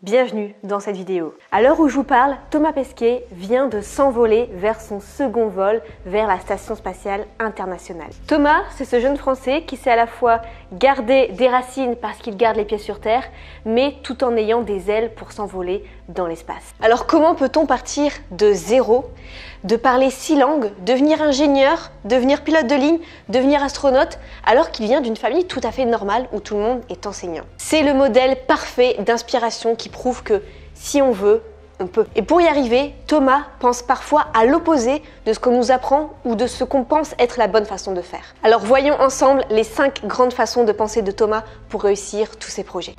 Bienvenue dans cette vidéo. À l'heure où je vous parle, Thomas Pesquet vient de s'envoler vers son second vol vers la Station Spatiale Internationale. Thomas, c'est ce jeune Français qui sait à la fois garder des racines parce qu'il garde les pieds sur terre, mais tout en ayant des ailes pour s'envoler dans l'espace. Alors comment peut-on partir de zéro, de parler 6 langues, devenir ingénieur, devenir pilote de ligne, devenir astronaute, alors qu'il vient d'une famille tout à fait normale où tout le monde est enseignant? C'est le modèle parfait d'inspiration qui prouve que si on veut, on peut. Et pour y arriver, Thomas pense parfois à l'opposé de ce qu'on nous apprend ou de ce qu'on pense être la bonne façon de faire. Alors voyons ensemble les 5 grandes façons de penser de Thomas pour réussir tous ses projets.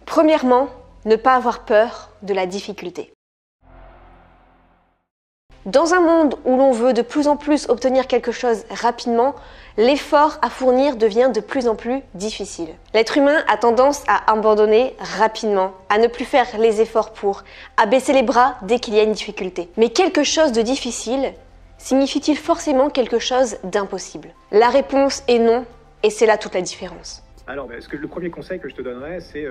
Premièrement, ne pas avoir peur de la difficulté. Dans un monde où l'on veut de plus en plus obtenir quelque chose rapidement, l'effort à fournir devient de plus en plus difficile. L'être humain a tendance à abandonner rapidement, à ne plus faire les efforts pour, à baisser les bras dès qu'il y a une difficulté. Mais quelque chose de difficile signifie-t-il forcément quelque chose d'impossible? La réponse est non, et c'est là toute la différence. Alors, le premier conseil que je te donnerais, c'est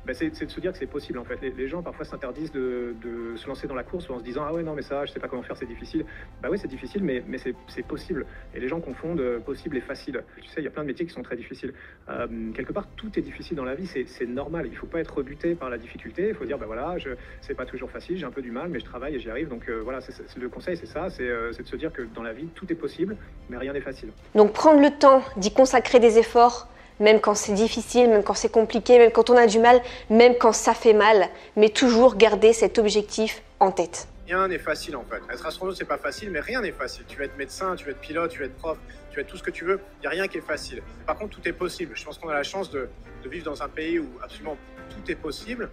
de se dire que c'est possible en fait. Les gens parfois s'interdisent de se lancer dans la course en se disant « Ah ouais, non, mais ça, je sais pas comment faire, c'est difficile. » Bah oui, c'est difficile, mais c'est possible. Et les gens confondent possible et facile. Tu sais, il y a plein de métiers qui sont très difficiles. Quelque part, tout est difficile dans la vie, c'est normal. Il ne faut pas être rebuté par la difficulté. Il faut dire « Bah voilà, c'est pas toujours facile, j'ai un peu du mal, mais je travaille et j'y arrive. » Donc voilà, le conseil, c'est ça, c'est de se dire que dans la vie, tout est possible, mais rien n'est facile. Donc prendre le temps d'y consacrer des efforts, même quand c'est difficile, même quand c'est compliqué, même quand on a du mal, même quand ça fait mal, mais toujours garder cet objectif en tête. Rien n'est facile en fait. Être astronaute, c'est pas facile, mais rien n'est facile. Tu vas être médecin, tu vas être pilote, tu vas être prof, tu vas être tout ce que tu veux. Il n'y a rien qui est facile. Par contre, tout est possible. Je pense qu'on a la chance de vivre dans un pays où absolument tout est possible,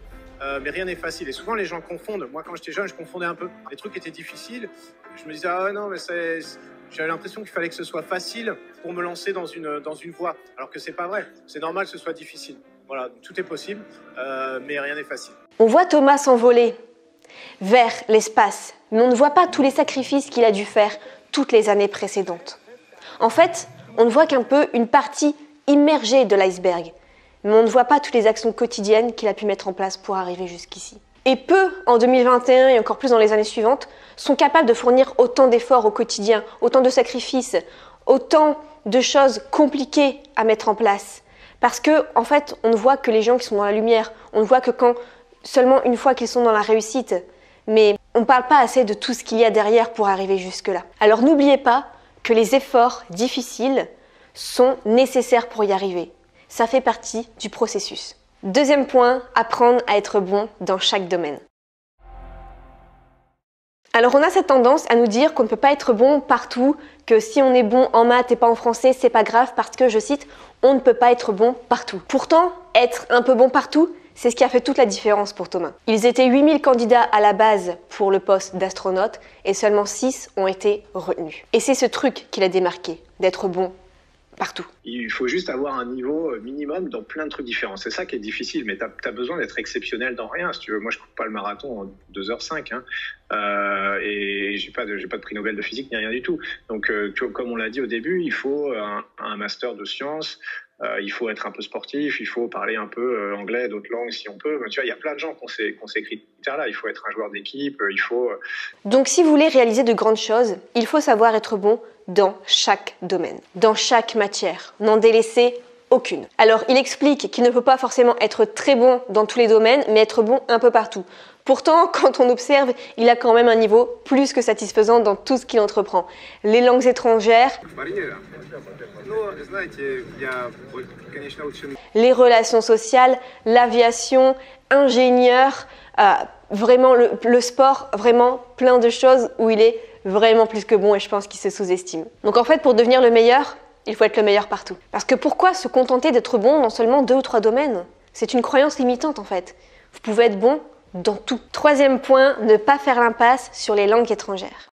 mais rien n'est facile. Et souvent, les gens confondent. Moi, quand j'étais jeune, je confondais un peu. Les trucs étaient difficiles. Je me disais, ah non, mais j'avais l'impression qu'il fallait que ce soit facile pour me lancer dans une voie, alors que c'est pas vrai. C'est normal que ce soit difficile. Voilà, tout est possible, mais rien n'est facile. On voit Thomas s'envoler vers l'espace, mais on ne voit pas tous les sacrifices qu'il a dû faire toutes les années précédentes. En fait, on ne voit qu'un peu une partie immergée de l'iceberg, mais on ne voit pas toutes les actions quotidiennes qu'il a pu mettre en place pour arriver jusqu'ici. Et peu, en 2021 et encore plus dans les années suivantes, sont capables de fournir autant d'efforts au quotidien, autant de sacrifices, autant de choses compliquées à mettre en place. Parce que, en fait, on ne voit que les gens qui sont dans la lumière, on ne voit que seulement une fois qu'ils sont dans la réussite. Mais on ne parle pas assez de tout ce qu'il y a derrière pour arriver jusque-là. Alors n'oubliez pas que les efforts difficiles sont nécessaires pour y arriver. Ça fait partie du processus. Deuxième point, apprendre à être bon dans chaque domaine. Alors on a cette tendance à nous dire qu'on ne peut pas être bon partout, que si on est bon en maths et pas en français, c'est pas grave parce que, je cite, on ne peut pas être bon partout. Pourtant, être un peu bon partout, c'est ce qui a fait toute la différence pour Thomas. Ils étaient 8000 candidats à la base pour le poste d'astronaute et seulement 6 ont été retenus. Et c'est ce truc qui l'a démarqué, d'être bon partout. Il faut juste avoir un niveau minimum dans plein de trucs différents. C'est ça qui est difficile, mais tu as besoin d'être exceptionnel dans rien. Si tu veux, moi, je ne cours pas le marathon en 2h05 et j'ai pas de prix Nobel de physique ni rien du tout. Donc, comme on l'a dit au début, il faut un master de sciences. Il faut être un peu sportif, il faut parler un peu anglais, d'autres langues si on peut. Tu vois, il y a plein de gens qui ont ces critères-là. Il faut être un joueur d'équipe, il faut... Donc si vous voulez réaliser de grandes choses, il faut savoir être bon dans chaque domaine, dans chaque matière, n'en délaisser aucune. Alors il explique qu'il ne peut pas forcément être très bon dans tous les domaines, mais être bon un peu partout. Pourtant, quand on observe, il a quand même un niveau plus que satisfaisant dans tout ce qu'il entreprend. Les langues étrangères, les relations sociales, l'aviation, ingénieur, vraiment le sport, vraiment plein de choses où il est vraiment plus que bon et je pense qu'il se sous-estime. Donc en fait, pour devenir le meilleur, il faut être le meilleur partout. Parce que pourquoi se contenter d'être bon dans seulement 2 ou 3 domaines? C'est une croyance limitante en fait. Vous pouvez être bon dans tout. Troisième point, ne pas faire l'impasse sur les langues étrangères.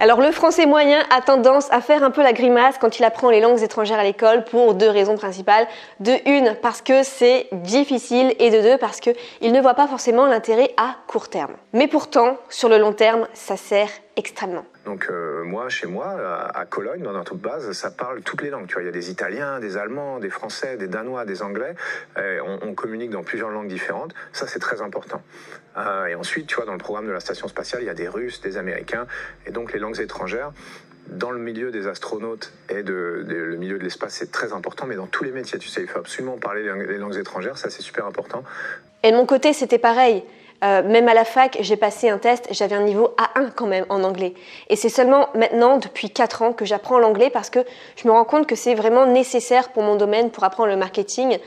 Alors le français moyen a tendance à faire un peu la grimace quand il apprend les langues étrangères à l'école pour 2 raisons principales. De 1, parce que c'est difficile et de 2, parce qu'il ne voit pas forcément l'intérêt à court terme. Mais pourtant, sur le long terme, ça sert extrêmement. Donc moi, chez moi, à Cologne, dans notre base, ça parle toutes les langues. Tu vois, il y a des Italiens, des Allemands, des Français, des Danois, des Anglais. On communique dans plusieurs langues différentes. Ça, c'est très important. Et ensuite, tu vois, dans le programme de la station spatiale, il y a des Russes, des Américains, et donc les langues étrangères. Dans le milieu des astronautes et le milieu de l'espace, c'est très important, mais dans tous les métiers, tu sais, il faut absolument parler les langues étrangères, ça c'est super important. Et de mon côté, c'était pareil. Même à la fac, j'ai passé un test, j'avais un niveau A1 quand même en anglais. Et c'est seulement maintenant, depuis 4 ans, que j'apprends l'anglais parce que je me rends compte que c'est vraiment nécessaire pour mon domaine, pour apprendre le marketing.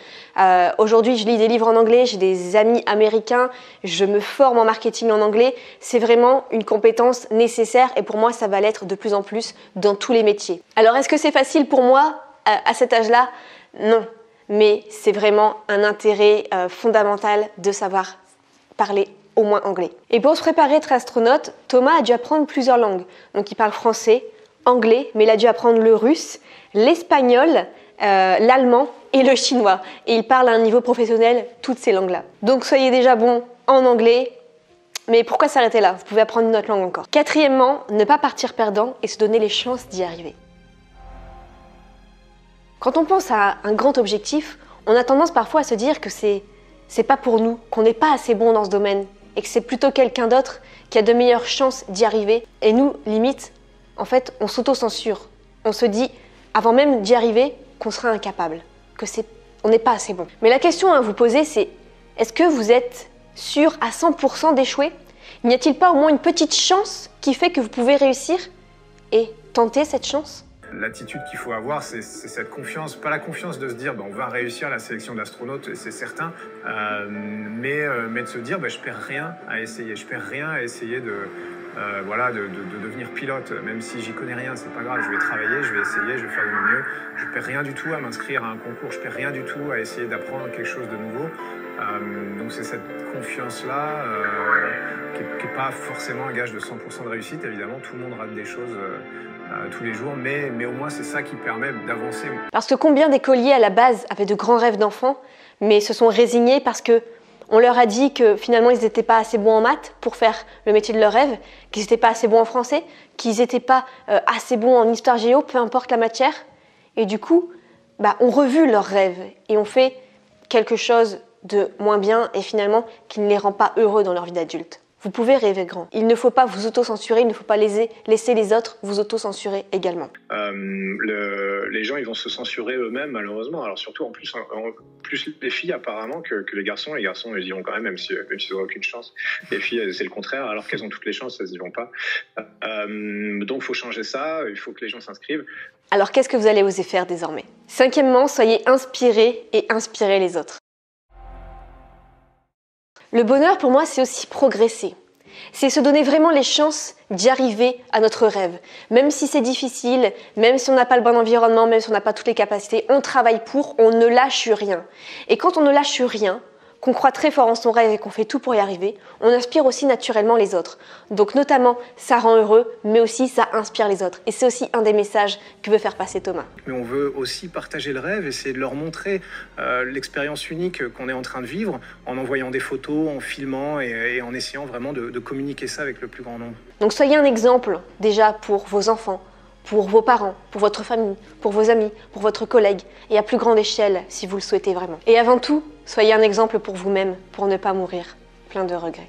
Aujourd'hui, je lis des livres en anglais, j'ai des amis américains, je me forme en marketing en anglais. C'est vraiment une compétence nécessaire et pour moi, ça va l'être de plus en plus dans tous les métiers. Alors, est-ce que c'est facile pour moi à cet âge-là? Non. Mais c'est vraiment un intérêt fondamental de savoir parler au moins anglais. Et pour se préparer à être astronaute, Thomas a dû apprendre plusieurs langues. Donc il parle français, anglais, mais il a dû apprendre le russe, l'espagnol, l'allemand et le chinois. Et il parle à un niveau professionnel toutes ces langues-là. Donc soyez déjà bon en anglais, mais pourquoi s'arrêter là? Vous pouvez apprendre une autre langue encore. Quatrièmement, ne pas partir perdant et se donner les chances d'y arriver. Quand on pense à un grand objectif, on a tendance parfois à se dire que c'est pas pour nous, qu'on n'est pas assez bon dans ce domaine et que c'est plutôt quelqu'un d'autre qui a de meilleures chances d'y arriver. Et nous, limite, en fait, on s'auto-censure. On se dit, avant même d'y arriver, qu'on sera incapable, on n'est pas assez bon. Mais la question à vous poser, c'est est-ce que vous êtes sûr à 100% d'échouer? N'y a-t-il pas au moins une petite chance qui fait que vous pouvez réussir et tenter cette chance? L'attitude qu'il faut avoir, c'est cette confiance, pas la confiance de se dire on va réussir la sélection d'astronautes, c'est certain, mais de se dire je perds rien à essayer, je perds rien à essayer de devenir pilote, même si j'y connais rien, c'est pas grave, je vais travailler, je vais essayer, je vais faire de mon mieux, je perds rien du tout à m'inscrire à un concours, je perds rien du tout à essayer d'apprendre quelque chose de nouveau. Donc c'est cette confiance-là qui n'est pas forcément un gage de 100% de réussite, évidemment, tout le monde rate des choses tous les jours, mais au moins c'est ça qui permet d'avancer. Parce que combien d'écoliers à la base avaient de grands rêves d'enfants, mais se sont résignés parce que on leur a dit que finalement ils n'étaient pas assez bons en maths pour faire le métier de leur rêve, qu'ils n'étaient pas assez bons en français, qu'ils n'étaient pas assez bons en histoire géo, peu importe la matière. Et du coup, ont revu leurs rêves et ont fait quelque chose de moins bien et finalement qui ne les rend pas heureux dans leur vie d'adulte. Vous pouvez rêver grand. Il ne faut pas vous auto-censurer, il ne faut pas laisser les autres vous auto-censurer également. Les gens, ils vont se censurer eux-mêmes, malheureusement. Alors surtout, en plus les filles, apparemment, que les garçons. Les garçons, ils y vont quand même s'ils n'ont aucune chance. Les filles, c'est le contraire. Alors qu'elles ont toutes les chances, elles n'y vont pas. Donc, il faut changer ça. Il faut que les gens s'inscrivent. Alors, qu'est-ce que vous allez oser faire désormais? Cinquièmement, soyez inspirés et inspirez les autres. Le bonheur, pour moi, c'est aussi progresser. C'est se donner vraiment les chances d'y arriver à notre rêve. Même si c'est difficile, même si on n'a pas le bon environnement, même si on n'a pas toutes les capacités, on travaille pour, on ne lâche rien. Et quand on ne lâche rien, qu'on croit très fort en son rêve et qu'on fait tout pour y arriver, on inspire aussi naturellement les autres. Donc notamment, ça rend heureux, mais aussi ça inspire les autres. Et c'est aussi un des messages que veut faire passer Thomas. Mais on veut aussi partager le rêve, essayer de leur montrer l'expérience unique qu'on est en train de vivre, en envoyant des photos, en filmant et en essayant vraiment de communiquer ça avec le plus grand nombre. Donc soyez un exemple déjà pour vos enfants, pour vos parents, pour votre famille, pour vos amis, pour votre collègue, et à plus grande échelle si vous le souhaitez vraiment. Et avant tout, soyez un exemple pour vous-même, pour ne pas mourir plein de regrets.